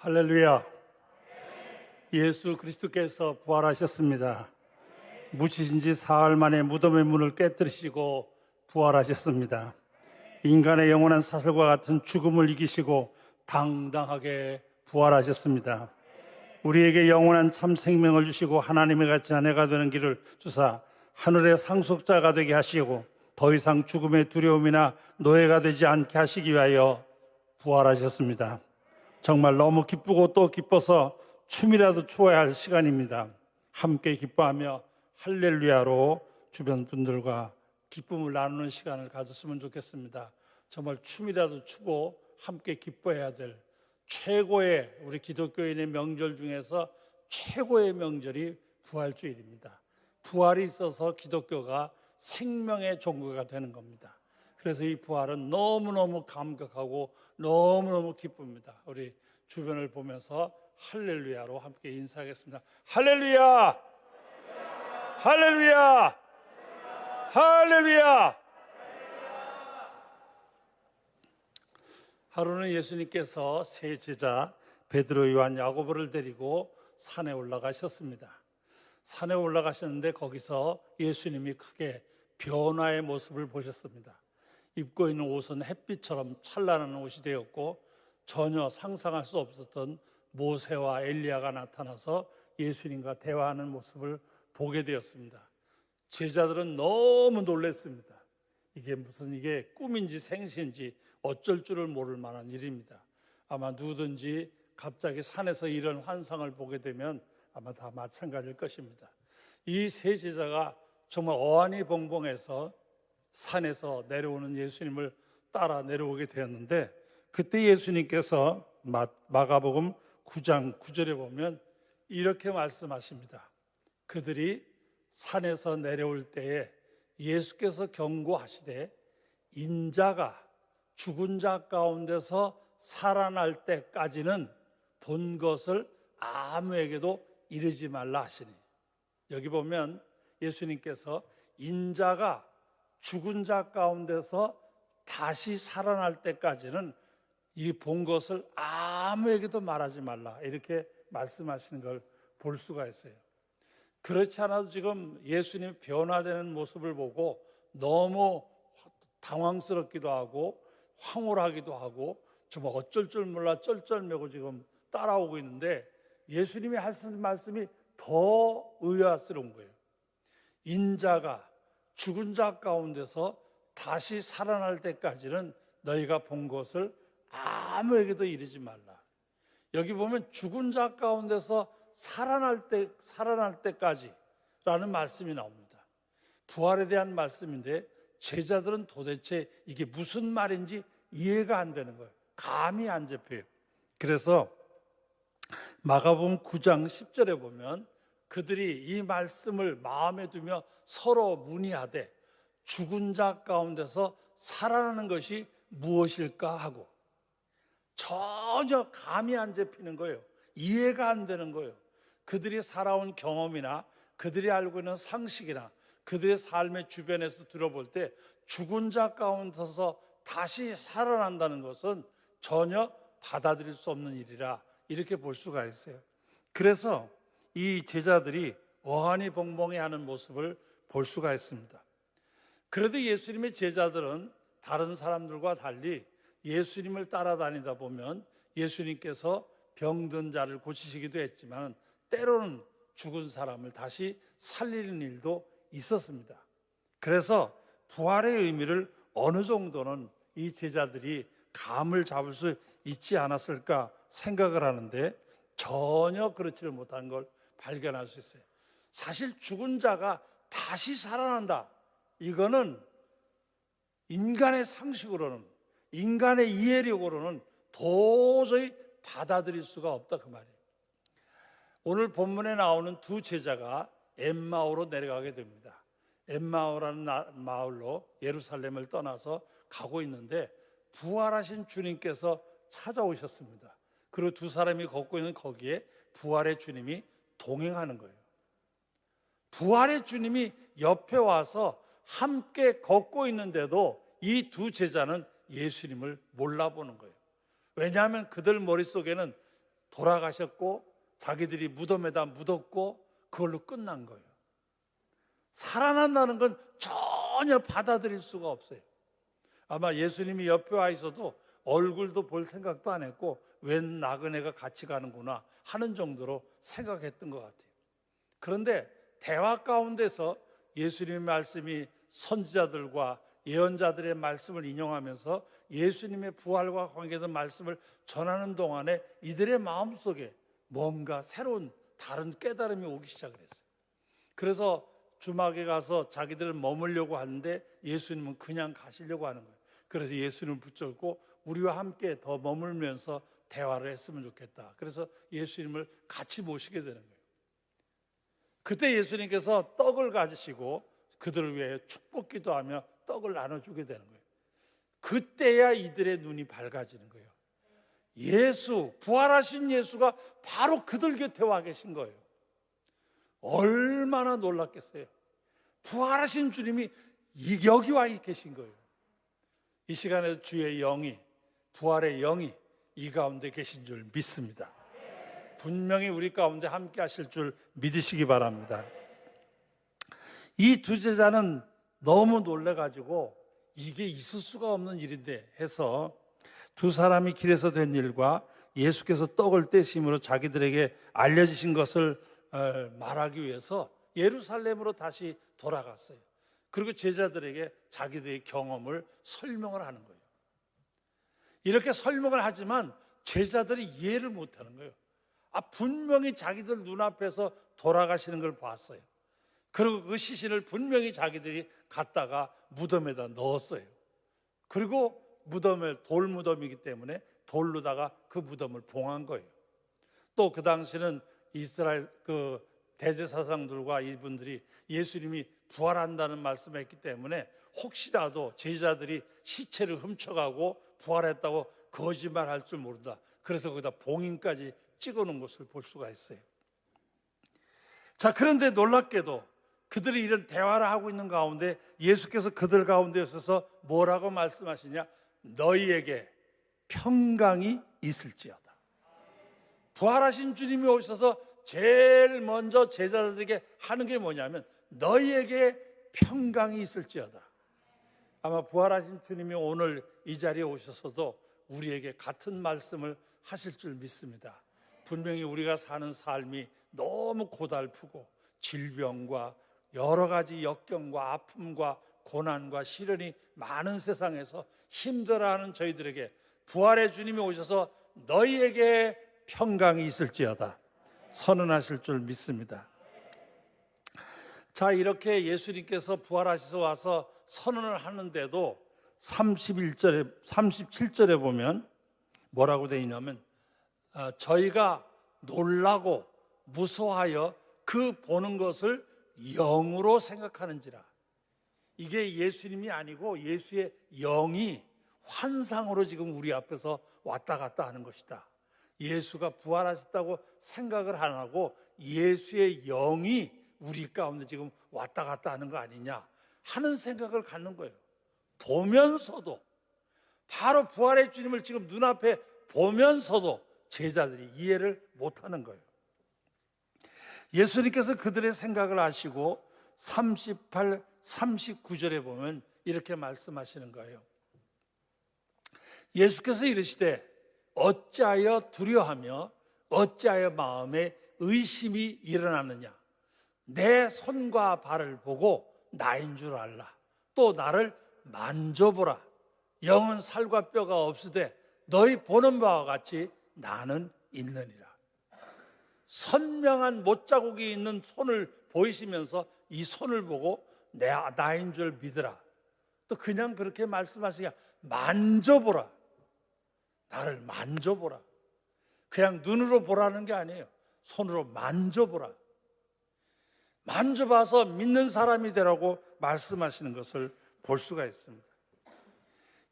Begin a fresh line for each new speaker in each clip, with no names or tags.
할렐루야. 예수 그리스도께서 부활하셨습니다. 묻히신 지 사흘 만에 무덤의 문을 깨뜨리시고 부활하셨습니다. 인간의 영원한 사슬과 같은 죽음을 이기시고 당당하게 부활하셨습니다. 우리에게 영원한 참 생명을 주시고 하나님의 같이 아내가 되는 길을 주사 하늘의 상속자가 되게 하시고 더 이상 죽음의 두려움이나 노예가 되지 않게 하시기 위하여 부활하셨습니다. 정말 너무 기쁘고 또 기뻐서 춤이라도 추어야 할 시간입니다. 함께 기뻐하며 할렐루야로 주변 분들과 기쁨을 나누는 시간을 가졌으면 좋겠습니다. 정말 춤이라도 추고 함께 기뻐해야 될 최고의 우리 기독교인의 명절 중에서 최고의 명절이 부활주일입니다. 부활이 있어서 기독교가 생명의 종교가 되는 겁니다. 그래서 이 부활은 너무너무 감격하고 너무너무 기쁩니다. 우리 주변을 보면서 할렐루야로 함께 인사하겠습니다. 할렐루야! 할렐루야! 할렐루야! 하루는 예수님께서 세 제자 베드로, 요한, 야고보를 데리고 산에 올라가셨습니다. 산에 올라가셨는데 거기서 예수님이 크게 변화의 모습을 보셨습니다. 입고 있는 옷은 햇빛처럼 찬란한 옷이 되었고 전혀 상상할 수 없었던 모세와 엘리야가 나타나서 예수님과 대화하는 모습을 보게 되었습니다. 제자들은 너무 놀랐습니다. 이게 꿈인지 생시인지 어쩔 줄을 모를 만한 일입니다. 아마 누구든지 갑자기 산에서 이런 환상을 보게 되면 아마 다 마찬가지일 것입니다. 이 세 제자가 정말 어안이 벙벙해서 산에서 내려오는 예수님을 따라 내려오게 되었는데 그때 예수님께서 마가복음 9장 9절에 보면 이렇게 말씀하십니다. 그들이 산에서 내려올 때에 예수께서 경고하시되 인자가 죽은 자 가운데서 살아날 때까지는 본 것을 아무에게도 이르지 말라 하시니, 여기 보면 예수님께서 인자가 죽은 자 가운데서 다시 살아날 때까지는 이 본 것을 아무에게도 말하지 말라 이렇게 말씀하시는 걸 볼 수가 있어요. 그렇지 않아도 지금 예수님 변화되는 모습을 보고 너무 당황스럽기도 하고 황홀하기도 하고 정말 어쩔 줄 몰라 쩔쩔매고 지금 따라오고 있는데 예수님이 하신 말씀이 더 의아스러운 거예요. 인자가 죽은 자 가운데서 다시 살아날 때까지는 너희가 본 것을 아무에게도 이르지 말라. 여기 보면 죽은 자 가운데서 살아날 때까지라는 말씀이 나옵니다. 부활에 대한 말씀인데 제자들은 도대체 이게 무슨 말인지 이해가 안 되는 거예요. 감이 안 잡혀요. 그래서 마가복음 9장 10절에 보면 그들이 이 말씀을 마음에 두며 서로 문의하되 죽은 자 가운데서 살아나는 것이 무엇일까 하고 전혀 감이 안 잡히는 거예요. 이해가 안 되는 거예요. 그들이 살아온 경험이나 그들이 알고 있는 상식이나 그들의 삶의 주변에서 들어볼 때 죽은 자 가운데서 다시 살아난다는 것은 전혀 받아들일 수 없는 일이라 이렇게 볼 수가 있어요. 그래서 이 제자들이 어안이 벙벙해하는 모습을 볼 수가 있습니다. 그래도 예수님의 제자들은 다른 사람들과 달리 예수님을 따라다니다 보면 예수님께서 병든 자를 고치시기도 했지만 때로는 죽은 사람을 다시 살리는 일도 있었습니다. 그래서 부활의 의미를 어느 정도는 이 제자들이 감을 잡을 수 있지 않았을까 생각을 하는데 전혀 그렇지를 못한 걸 발견할 수 있어요. 사실 죽은 자가 다시 살아난다, 이거는 인간의 상식으로는, 인간의 이해력으로는 도저히 받아들일 수가 없다, 그 말이에요. 오늘 본문에 나오는 두 제자가 엠마오로 내려가게 됩니다. 엠마오라는 마을로 예루살렘을 떠나서 가고 있는데 부활하신 주님께서 찾아오셨습니다. 그리고 두 사람이 걷고 있는 거기에 부활의 주님이 동행하는 거예요. 부활의 주님이 옆에 와서 함께 걷고 있는데도 이 두 제자는 예수님을 몰라보는 거예요. 왜냐하면 그들 머릿속에는 돌아가셨고 자기들이 무덤에다 묻었고 그걸로 끝난 거예요. 살아난다는 건 전혀 받아들일 수가 없어요. 아마 예수님이 옆에 와 있어도 얼굴도 볼 생각도 안 했고 웬 나그네가 같이 가는구나 하는 정도로 생각했던 것 같아요. 그런데 대화 가운데서 예수님의 말씀이 선지자들과 예언자들의 말씀을 인용하면서 예수님의 부활과 관계된 말씀을 전하는 동안에 이들의 마음속에 뭔가 새로운 다른 깨달음이 오기 시작을 했어요. 그래서 주막에 가서 자기들은 머물려고 하는데 예수님은 그냥 가시려고 하는 거예요. 그래서 예수님을 붙잡고 우리와 함께 더 머물면서 대화를 했으면 좋겠다. 그래서 예수님을 같이 모시게 되는 거예요. 그때 예수님께서 떡을 가지시고 그들을 위해 축복 기도하며 떡을 나눠주게 되는 거예요. 그때야 이들의 눈이 밝아지는 거예요. 예수, 부활하신 예수가 바로 그들 곁에 와 계신 거예요. 얼마나 놀랐겠어요. 부활하신 주님이 여기 와 계신 거예요. 이 시간에도 주의 영이, 부활의 영이 이 가운데 계신 줄 믿습니다. 분명히 우리 가운데 함께 하실 줄 믿으시기 바랍니다. 이 두 제자는 너무 놀래가지고 이게 있을 수가 없는 일인데 해서 두 사람이 길에서 된 일과 예수께서 떡을 떼심으로 자기들에게 알려주신 것을 말하기 위해서 예루살렘으로 다시 돌아갔어요. 그리고 제자들에게 자기들의 경험을 설명을 하는 거예요. 이렇게 설명을 하지만 제자들이 이해를 못하는 거예요. 분명히 자기들 눈앞에서 돌아가시는 걸 봤어요. 그리고 그 시신을 분명히 자기들이 갖다가 무덤에다 넣었어요. 그리고 무덤을 돌무덤이기 때문에 돌로다가 그 무덤을 봉한 거예요. 또 그 당시는 이스라엘 그 대제사장들과 이분들이 예수님이 부활한다는 말씀을 했기 때문에 혹시라도 제자들이 시체를 훔쳐가고 부활했다고 거짓말할 줄 모른다. 그래서 거기다 봉인까지 찍어놓은 것을 볼 수가 있어요. 자, 그런데 놀랍게도 그들이 이런 대화를 하고 있는 가운데 예수께서 그들 가운데 있어서 뭐라고 말씀하시냐? 너희에게 평강이 있을지어다. 부활하신 주님이 오셔서 제일 먼저 제자들에게 하는 게 뭐냐면 너희에게 평강이 있을지어다. 아마 부활하신 주님이 오늘 이 자리에 오셔서도 우리에게 같은 말씀을 하실 줄 믿습니다. 분명히 우리가 사는 삶이 너무 고달프고 질병과 여러 가지 역경과 아픔과 고난과 시련이 많은 세상에서 힘들어하는 저희들에게 부활의 주님이 오셔서 너희에게 평강이 있을지어다 선언하실 줄 믿습니다. 자, 이렇게 예수님께서 부활하셔서 와서 선언을 하는데도 37절에 보면 뭐라고 되어 있냐면 저희가 놀라고 무서워하여 그 보는 것을 영으로 생각하는지라. 이게 예수님이 아니고 예수의 영이 환상으로 지금 우리 앞에서 왔다 갔다 하는 것이다. 예수가 부활하셨다고 생각을 안 하고 예수의 영이 우리 가운데 지금 왔다 갔다 하는 거 아니냐 하는 생각을 갖는 거예요. 보면서도 바로 부활의 주님을 지금 눈앞에 보면서도 제자들이 이해를 못하는 거예요. 예수님께서 그들의 생각을 아시고 38, 39절에 보면 이렇게 말씀하시는 거예요. 예수께서 이르시되 어찌하여 두려워하며 어찌하여 마음에 의심이 일어나느냐. 내 손과 발을 보고 나인 줄 알라. 또 나를 만져보라. 영은 살과 뼈가 없으되 너희 보는 바와 같이 나는 있느니라. 선명한 못자국이 있는 손을 보이시면서 이 손을 보고 나인 줄 믿으라. 또 그냥 그렇게 말씀하시냐. 만져보라. 나를 만져보라. 그냥 눈으로 보라는 게 아니에요. 손으로 만져보라. 만져봐서 믿는 사람이 되라고 말씀하시는 것을 볼 수가 있습니다.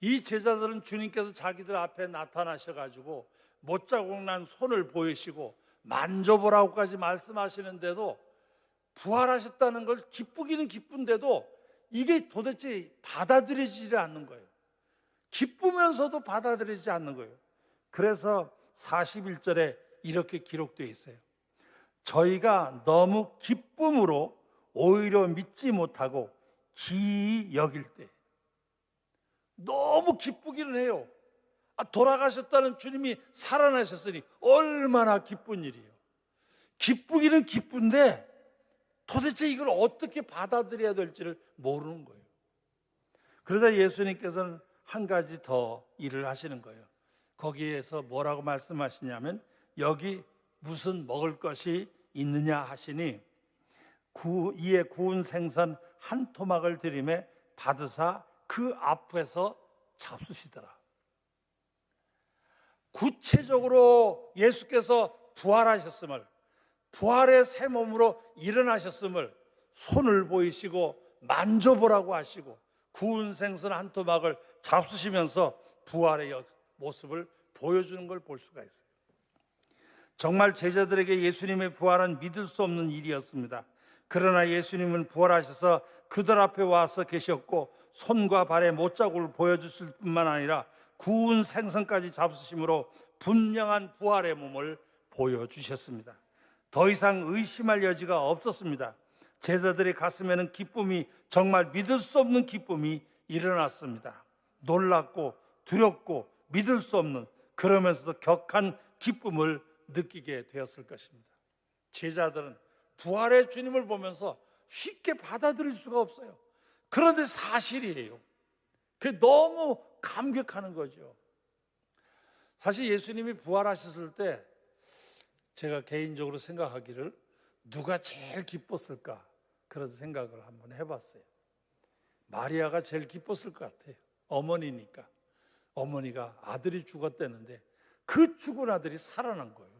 이 제자들은 주님께서 자기들 앞에 나타나셔가지고 못자국 난 손을 보이시고 만져보라고까지 말씀하시는데도 부활하셨다는 걸 기쁘기는 기쁜데도 이게 도대체 받아들이지 않는 거예요. 기쁘면서도 받아들이지 않는 거예요. 그래서 41절에 이렇게 기록되어 있어요. 저희가 너무 기쁨으로 오히려 믿지 못하고 기이 여길 때, 너무 기쁘기는 해요. 돌아가셨다는 주님이 살아나셨으니 얼마나 기쁜 일이에요. 기쁘기는 기쁜데 도대체 이걸 어떻게 받아들여야 될지를 모르는 거예요. 그러다 예수님께서는 한 가지 더 일을 하시는 거예요. 거기에서 뭐라고 말씀하시냐면, 여기 무슨 먹을 것이 있느냐 하시니 이에 구운 생선 한 토막을 들이매 받으사 그 앞에서 잡수시더라. 구체적으로 예수께서 부활하셨음을, 부활의 새 몸으로 일어나셨음을 손을 보이시고 만져보라고 하시고 구운 생선 한 토막을 잡수시면서 부활의 모습을 보여주는 걸 볼 수가 있어요. 정말 제자들에게 예수님의 부활은 믿을 수 없는 일이었습니다. 그러나 예수님은 부활하셔서 그들 앞에 와서 계셨고 손과 발의 못자국을 보여주실 뿐만 아니라 구운 생선까지 잡수심으로 분명한 부활의 몸을 보여주셨습니다. 더 이상 의심할 여지가 없었습니다. 제자들의 가슴에는 기쁨이, 정말 믿을 수 없는 기쁨이 일어났습니다. 놀랍고 두렵고 믿을 수 없는, 그러면서도 격한 기쁨을 느끼게 되었을 것입니다. 제자들은 부활의 주님을 보면서 쉽게 받아들일 수가 없어요. 그런데 사실이에요. 그게 너무 감격하는 거죠. 사실 예수님이 부활하셨을 때 제가 개인적으로 생각하기를 누가 제일 기뻤을까, 그런 생각을 한번 해봤어요. 마리아가 제일 기뻤을 것 같아요. 어머니니까. 어머니가 아들이 죽었다는데 그 죽은 아들이 살아난 거예요.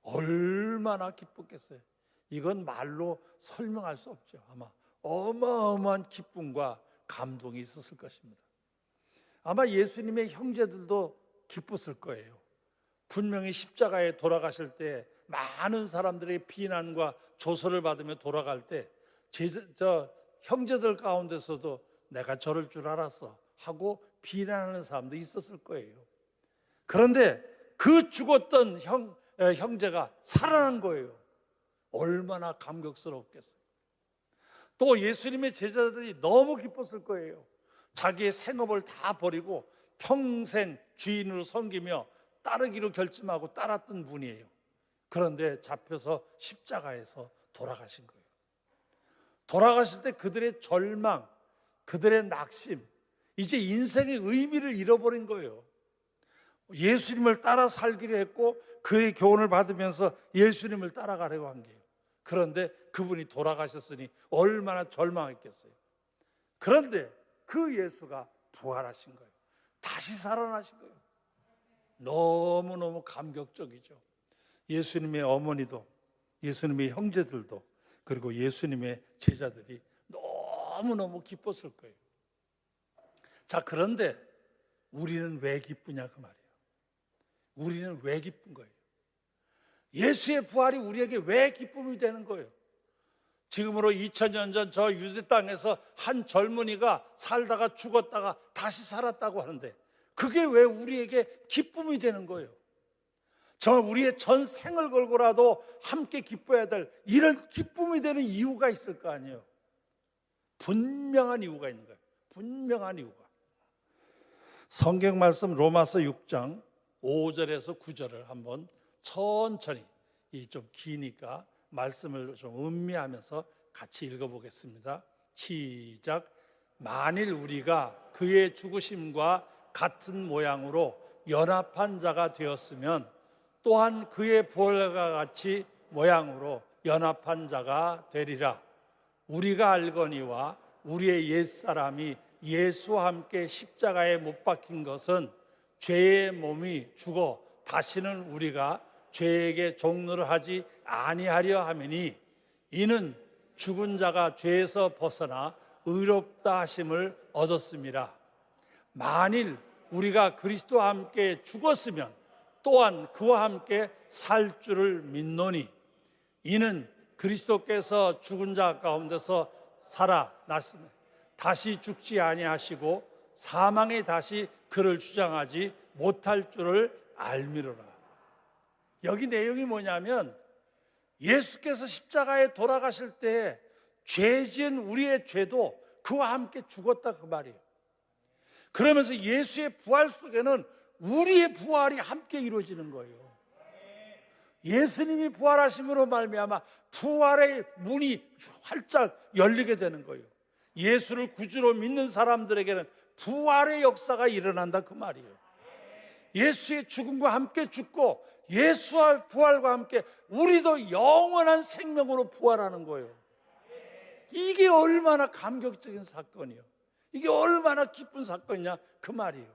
얼마나 기뻤겠어요. 이건 말로 설명할 수 없죠. 아마 어마어마한 기쁨과 감동이 있었을 것입니다. 아마 예수님의 형제들도 기뻤을 거예요. 분명히 십자가에 돌아가실 때 많은 사람들의 비난과 조소를 받으며 돌아갈 때 형제들 가운데서도 내가 저럴 줄 알았어 하고 비난하는 사람도 있었을 거예요. 그런데 그 죽었던 형제가 살아난 거예요. 얼마나 감격스럽겠어요. 또 예수님의 제자들이 너무 기뻤을 거예요. 자기의 생업을 다 버리고 평생 주인으로 섬기며 따르기로 결심하고 따랐던 분이에요. 그런데 잡혀서 십자가에서 돌아가신 거예요. 돌아가실 때 그들의 절망, 그들의 낙심, 이제 인생의 의미를 잃어버린 거예요. 예수님을 따라 살기로 했고 그의 교훈을 받으면서 예수님을 따라가려고 한 거예요. 그런데 그분이 돌아가셨으니 얼마나 절망했겠어요. 그런데 그 예수가 부활하신 거예요. 다시 살아나신 거예요. 너무너무 감격적이죠. 예수님의 어머니도, 예수님의 형제들도, 그리고 예수님의 제자들이 너무너무 기뻤을 거예요. 자, 그런데 우리는 왜 기쁘냐 그 말이에요. 우리는 왜 기쁜 거예요? 예수의 부활이 우리에게 왜 기쁨이 되는 거예요? 지금으로 2000년 전 저 유대 땅에서 한 젊은이가 살다가 죽었다가 다시 살았다고 하는데 그게 왜 우리에게 기쁨이 되는 거예요? 정말 우리의 전 생을 걸고라도 함께 기뻐야 될 이런 기쁨이 되는 이유가 있을 거 아니에요. 분명한 이유가 있는 거예요. 분명한 이유가. 성경 말씀 로마서 6장 5절에서 9절을 한번 천천히, 좀 기니까 말씀을 좀 음미하면서 같이 읽어보겠습니다. 시작. 만일 우리가 그의 죽으심과 같은 모양으로 연합한 자가 되었으면 또한 그의 부활과 같이 모양으로 연합한 자가 되리라. 우리가 알거니와 우리의 옛사람이 예수와 함께 십자가에 못 박힌 것은 죄의 몸이 죽어 다시는 우리가 죄에게 종노를 하지 아니하려 함이니 이는 죽은 자가 죄에서 벗어나 의롭다 하심을 얻었음이라. 만일 우리가 그리스도와 함께 죽었으면 또한 그와 함께 살 줄을 믿노니 이는 그리스도께서 죽은 자 가운데서 살아났으며 다시 죽지 아니하시고 사망에 다시 그를 주장하지 못할 줄을 알미로라. 여기 내용이 뭐냐면 예수께서 십자가에 돌아가실 때 죄 지은 우리의 죄도 그와 함께 죽었다 그 말이에요. 그러면서 예수의 부활 속에는 우리의 부활이 함께 이루어지는 거예요. 예수님이 부활하심으로 말미암아 부활의 문이 활짝 열리게 되는 거예요. 예수를 구주로 믿는 사람들에게는 부활의 역사가 일어난다 그 말이에요. 예수의 죽음과 함께 죽고 예수와 부활과 함께 우리도 영원한 생명으로 부활하는 거예요. 이게 얼마나 감격적인 사건이에요. 이게 얼마나 기쁜 사건이냐 그 말이에요.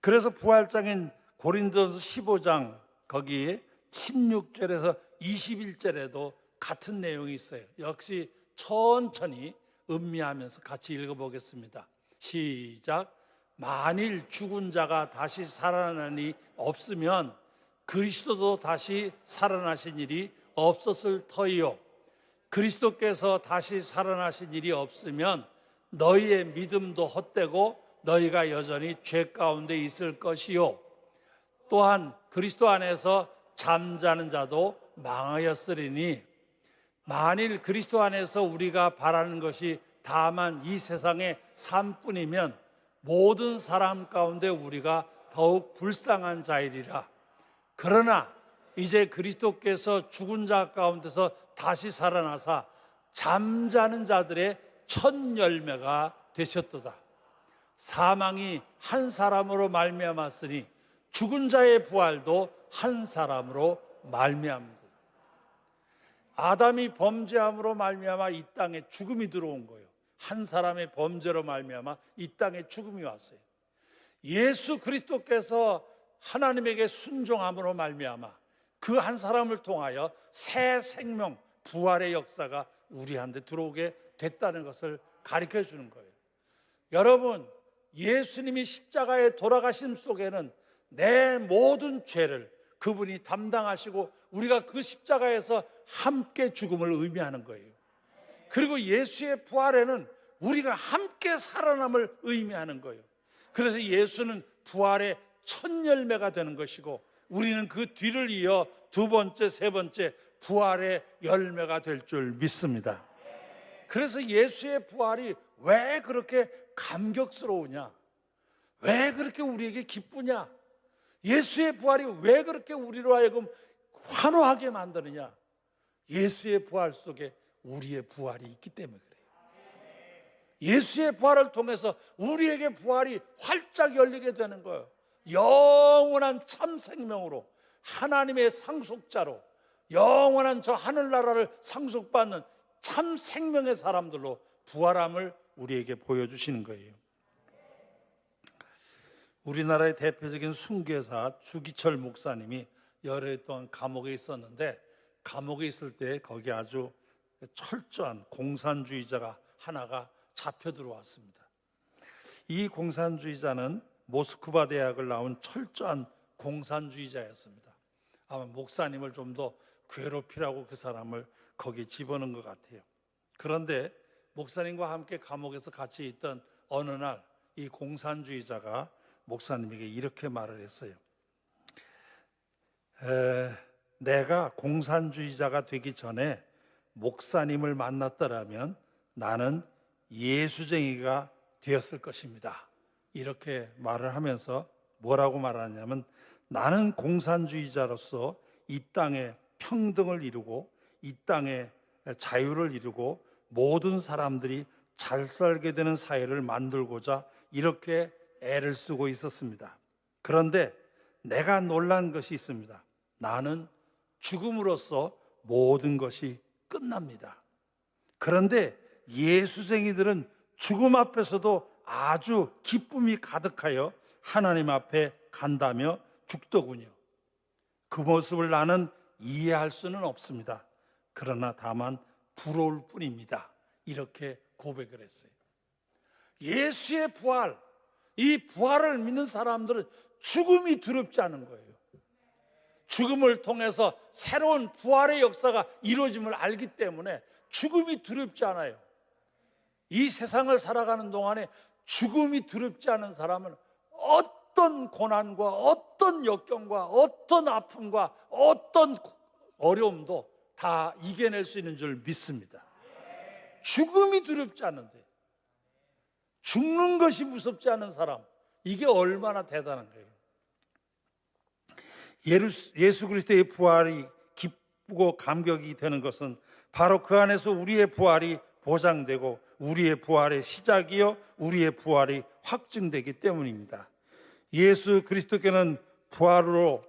그래서 부활장인 고린도전서 15장 거기 16절에서 21절에도 같은 내용이 있어요. 역시 천천히 음미하면서 같이 읽어보겠습니다. 시작. 만일 죽은 자가 다시 살아나는 일이 없으면 그리스도도 다시 살아나신 일이 없었을 터이요. 그리스도께서 다시 살아나신 일이 없으면 너희의 믿음도 헛되고 너희가 여전히 죄 가운데 있을 것이요. 또한 그리스도 안에서 잠자는 자도 망하였으리니 만일 그리스도 안에서 우리가 바라는 것이 다만 이 세상의 삶뿐이면 모든 사람 가운데 우리가 더욱 불쌍한 자이리라. 그러나 이제 그리스도께서 죽은 자 가운데서 다시 살아나사 잠자는 자들의 첫 열매가 되셨도다. 사망이 한 사람으로 말미암았으니 죽은 자의 부활도 한 사람으로 말미암는다. 아담이 범죄함으로 말미암아 이 땅에 죽음이 들어온 거예요. 한 사람의 범죄로 말미암아 이 땅에 죽음이 왔어요. 예수 그리스도께서 하나님에게 순종함으로 말미암아 그 한 사람을 통하여 새 생명, 부활의 역사가 우리한테 들어오게 됐다는 것을 가르쳐 주는 거예요. 여러분, 예수님이 십자가에 돌아가심 속에는 내 모든 죄를 그분이 담당하시고 우리가 그 십자가에서 함께 죽음을 의미하는 거예요. 그리고 예수의 부활에는 우리가 함께 살아남을 의미하는 거예요. 그래서 예수는 부활의 첫 열매가 되는 것이고 우리는 그 뒤를 이어 두 번째, 세 번째 부활의 열매가 될 줄 믿습니다. 그래서 예수의 부활이 왜 그렇게 감격스러우냐? 왜 그렇게 우리에게 기쁘냐? 예수의 부활이 왜 그렇게 우리로 하여금 환호하게 만드느냐? 예수의 부활 속에 우리의 부활이 있기 때문에 그래요. 예수의 부활을 통해서 우리에게 부활이 활짝 열리게 되는 거예요. 영원한 참 생명으로 하나님의 상속자로 영원한 저 하늘나라를 상속받는 참 생명의 사람들로 부활함을 우리에게 보여주시는 거예요. 우리나라의 대표적인 순교사 주기철 목사님이 여러 해 동안 감옥에 있었는데 감옥에 있을 때 거기 아주 철저한 공산주의자가 하나가 잡혀 들어왔습니다. 이 공산주의자는 모스크바 대학을 나온 철저한 공산주의자였습니다. 아마 목사님을 좀 더 괴롭히라고 그 사람을 거기에 집어넣은 것 같아요. 그런데 목사님과 함께 감옥에서 같이 있던 어느 날 이 공산주의자가 목사님에게 이렇게 말을 했어요. 내가 공산주의자가 되기 전에 목사님을 만났더라면 나는 예수쟁이가 되었을 것입니다. 이렇게 말을 하면서 뭐라고 말하냐면 나는 공산주의자로서 이 땅에 평등을 이루고 이 땅에 자유를 이루고 모든 사람들이 잘 살게 되는 사회를 만들고자 이렇게 애를 쓰고 있었습니다. 그런데 내가 놀란 것이 있습니다. 나는 죽음으로써 모든 것이 끝납니다. 그런데 예수쟁이들은 죽음 앞에서도 아주 기쁨이 가득하여 하나님 앞에 간다며 죽더군요. 그 모습을 나는 이해할 수는 없습니다. 그러나 다만 부러울 뿐입니다. 이렇게 고백을 했어요. 예수의 부활, 이 부활을 믿는 사람들은 죽음이 두렵지 않은 거예요. 죽음을 통해서 새로운 부활의 역사가 이루어짐을 알기 때문에 죽음이 두렵지 않아요. 이 세상을 살아가는 동안에 죽음이 두렵지 않은 사람은 어떤 고난과 어떤 역경과 어떤 아픔과 어떤 어려움도 다 이겨낼 수 있는 줄 믿습니다. 죽음이 두렵지 않은데, 죽는 것이 무섭지 않은 사람, 이게 얼마나 대단한 거예요. 예수 그리스도의 부활이 기쁘고 감격이 되는 것은 바로 그 안에서 우리의 부활이 보장되고 우리의 부활의 시작이요 우리의 부활이 확증되기 때문입니다. 예수 그리스도께는 부활로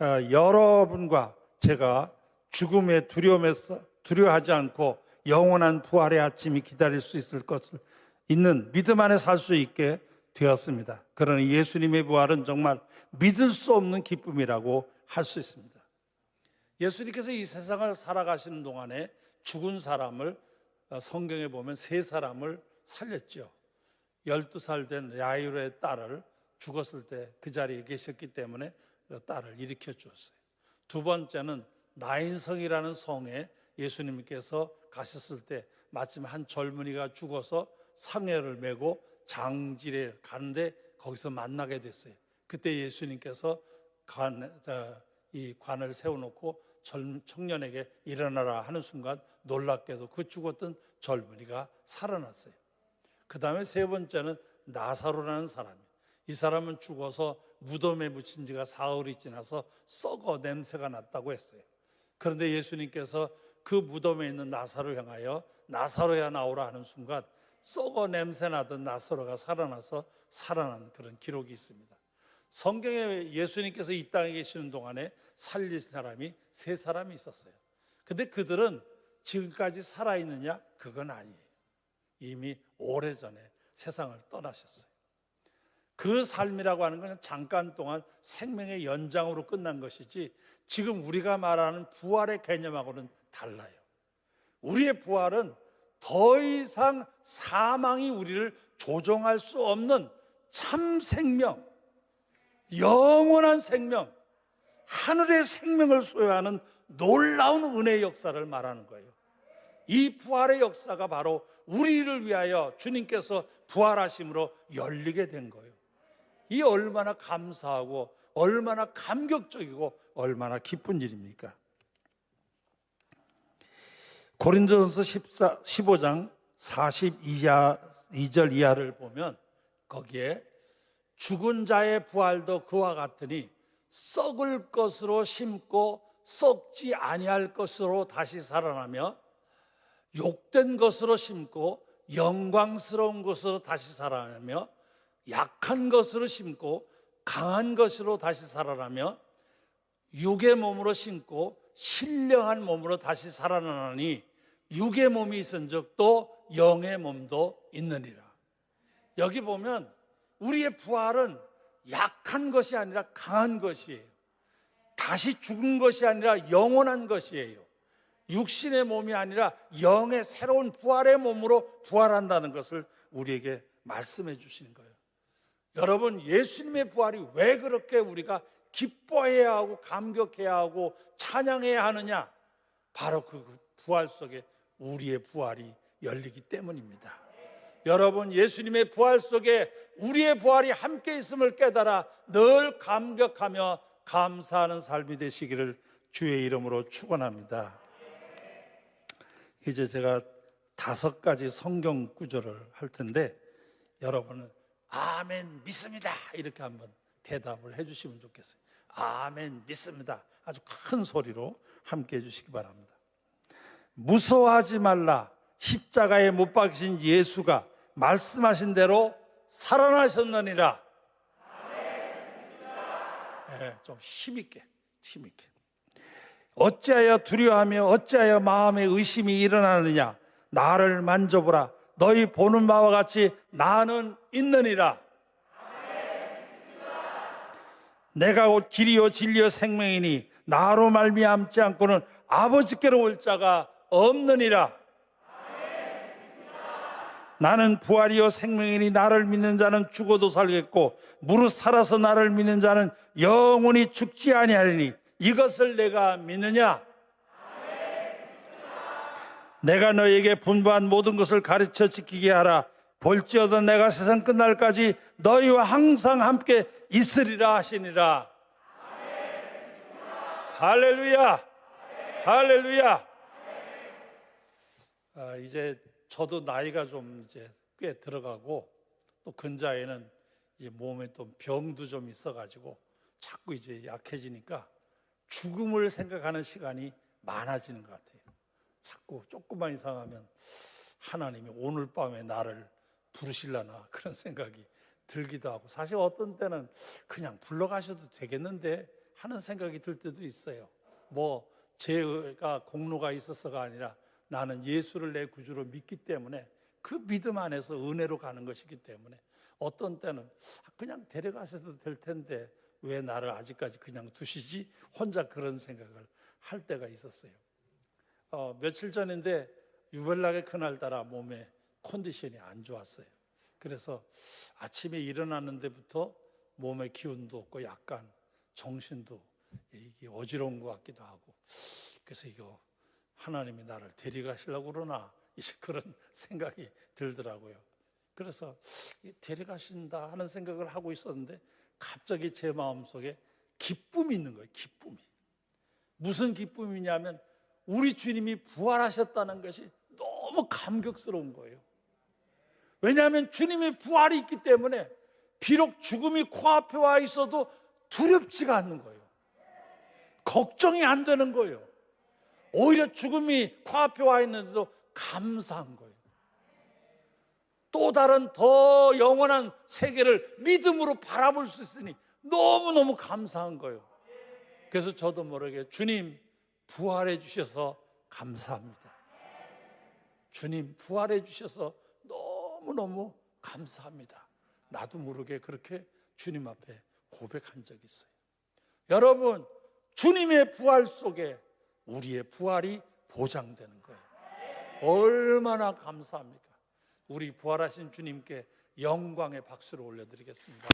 여러분과 제가 죽음의 두려움에서 두려워하지 않고 영원한 부활의 아침이 기다릴 수 있을 것을 있는 믿음 안에 살 수 있게 되었습니다. 그러니 예수님의 부활은 정말 믿을 수 없는 기쁨이라고 할 수 있습니다. 예수님께서 이 세상을 살아가시는 동안에 죽은 사람을 성경에 보면 세 사람을 살렸죠. 12살 된 야이로의 딸을 죽었을 때 그 자리에 계셨기 때문에 그 딸을 일으켜 주었어요. 두 번째는 나인성이라는 성에 예수님께서 가셨을 때 마침 한 젊은이가 죽어서 상여를 메고 장질에 가는데 거기서 만나게 됐어요. 그때 예수님께서 이 관을 세워놓고 청년에게 일어나라 하는 순간 놀랍게도 그 죽었던 젊은이가 살아났어요. 그 다음에 세 번째는 나사로라는 사람이에요. 이 사람은 죽어서 무덤에 묻힌 지가 사흘이 지나서 썩어 냄새가 났다고 했어요. 그런데 예수님께서 그 무덤에 있는 나사로를 향하여 나사로야 나오라 하는 순간 썩어 냄새 나던 나사로가 살아나서 살아난 그런 기록이 있습니다. 성경에 예수님께서 이 땅에 계시는 동안에 살리신 사람이 세 사람이 있었어요. 근데 그들은 지금까지 살아있느냐? 그건 아니에요. 이미 오래전에 세상을 떠나셨어요. 그 삶이라고 하는 건 잠깐 동안 생명의 연장으로 끝난 것이지 지금 우리가 말하는 부활의 개념하고는 달라요. 우리의 부활은 더 이상 사망이 우리를 조종할 수 없는 참 생명, 영원한 생명, 하늘의 생명을 소유하는 놀라운 은혜의 역사를 말하는 거예요. 이 부활의 역사가 바로 우리를 위하여 주님께서 부활하심으로 열리게 된 거예요. 이 얼마나 감사하고 얼마나 감격적이고 얼마나 기쁜 일입니까? 고린도전서 15장 42절 이하를 보면 거기에 죽은 자의 부활도 그와 같으니 썩을 것으로 심고 썩지 아니할 것으로 다시 살아나며 욕된 것으로 심고 영광스러운 것으로 다시 살아나며 약한 것으로 심고 강한 것으로 다시 살아나며 육의 몸으로 심고 신령한 몸으로 다시 살아나니 육의 몸이 있은즉 또 영의 몸도 있느니라. 여기 보면 우리의 부활은 약한 것이 아니라 강한 것이에요. 다시 죽은 것이 아니라 영원한 것이에요. 육신의 몸이 아니라 영의 새로운 부활의 몸으로 부활한다는 것을 우리에게 말씀해 주시는 거예요. 여러분, 예수님의 부활이 왜 그렇게 우리가 기뻐해야 하고 감격해야 하고 찬양해야 하느냐? 바로 그 부활 속에 우리의 부활이 열리기 때문입니다. 여러분, 예수님의 부활 속에 우리의 부활이 함께 있음을 깨달아 늘 감격하며 감사하는 삶이 되시기를 주의 이름으로 축원합니다. 이제 제가 5가지 성경 구절을 할 텐데 여러분은 아멘 믿습니다 이렇게 한번 대답을 해주시면 좋겠어요. 아멘 믿습니다. 아주 큰 소리로 함께 해주시기 바랍니다. 무서워하지 말라. 십자가에 못 박히신 예수가 말씀하신 대로 살아나셨느니라. 네, 좀 힘있게. 어찌하여 두려워하며 어찌하여 마음에 의심이 일어나느냐. 나를 만져보라. 너희 보는 바와 같이 나는 있느니라. 내가 곧 길이요 진리요 생명이니 나로 말미암지 않고는 아버지께로 올 자가 없느니라. 나는 부활이요 생명이니 나를 믿는 자는 죽어도 살겠고 무릇 살아서 나를 믿는 자는 영원히 죽지 아니하리니 이것을 내가 믿느냐? 내가 너에게 분부한 모든 것을 가르쳐 지키게 하라. 볼지어다 내가 세상 끝날까지 너희와 항상 함께 있으리라 하시니라. 할렐루야. 할렐루야. 이제 저도 나이가 좀 이제 꽤 들어가고 또 근자에는 이제 몸에 또 병도 좀 있어가지고 자꾸 이제 약해지니까 죽음을 생각하는 시간이 많아지는 것 같아요. 자꾸 조금만 이상하면 하나님이 오늘 밤에 나를 부르실라나 그런 생각이 들기도 하고, 사실 어떤 때는 그냥 불러가셔도 되겠는데 하는 생각이 들 때도 있어요. 뭐 제가 공로가 있어서가 아니라 나는 예수를 내 구주로 믿기 때문에 그 믿음 안에서 은혜로 가는 것이기 때문에 어떤 때는 그냥 데려가셔도 될 텐데 왜 나를 아직까지 그냥 두시지? 혼자 그런 생각을 할 때가 있었어요. 며칠 전인데 유별나게 그날따라 몸에 컨디션이 안 좋았어요. 그래서 아침에 일어나는 데부터 몸에 기운도 없고 약간 정신도 이게 어지러운 것 같기도 하고, 그래서 이거 하나님이 나를 데려가시려고 그러나 이제 그런 생각이 들더라고요. 그래서 데려가신다 하는 생각을 하고 있었는데 갑자기 제 마음속에 기쁨이 있는 거예요. 기쁨이. 무슨 기쁨이냐면 우리 주님이 부활하셨다는 것이 너무 감격스러운 거예요. 왜냐하면 주님의 부활이 있기 때문에 비록 죽음이 코앞에 와 있어도 두렵지가 않는 거예요. 걱정이 안 되는 거예요. 오히려 죽음이 코앞에 와 있는데도 감사한 거예요. 또 다른 더 영원한 세계를 믿음으로 바라볼 수 있으니 너무너무 감사한 거예요. 그래서 저도 모르게 주님 부활해 주셔서 감사합니다. 주님 부활해 주셔서 너무너무 감사합니다. 나도 모르게 그렇게 주님 앞에 고백한 적이 있어요. 여러분, 주님의 부활 속에 우리의 부활이 보장되는 거예요. 얼마나 감사합니까? 우리 부활하신 주님께 영광의 박수를 올려드리겠습니다.